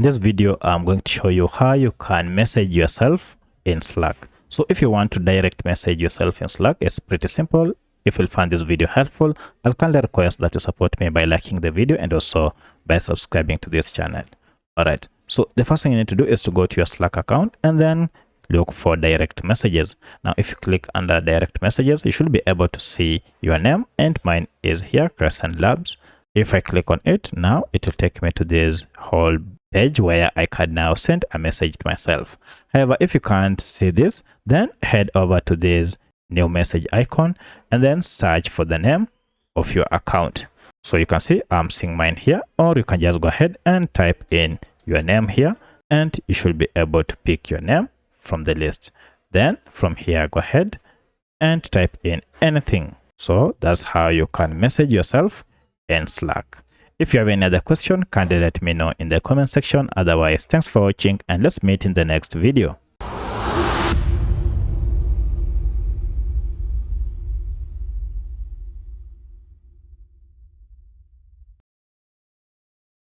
this video, I'm going to show you how you can message yourself in Slack. So if you want to direct message yourself in Slack, it's pretty simple. If you find this video helpful, I'll kindly request that you support me by liking the video and also by subscribing to this channel. All right. So the first thing you need to do is to go to your Slack account and then look for direct messages. Now, if you click under direct messages, you should be able to see your name, and mine is here, Crescent Labs. If I click on it now, it will take me to this whole page where I can now send a message to myself. However, if you can't see this, then head over to this new message icon and then search for the name of your account. So you can see I'm seeing mine here, or you can just go ahead and type in your name here, and you should be able to pick your name from the list. Then from here, go ahead and type in anything. So that's how you can message yourself in Slack. If you have any other question, kindly let me know in the comment section. Otherwise, thanks for watching, and let's meet in the next video.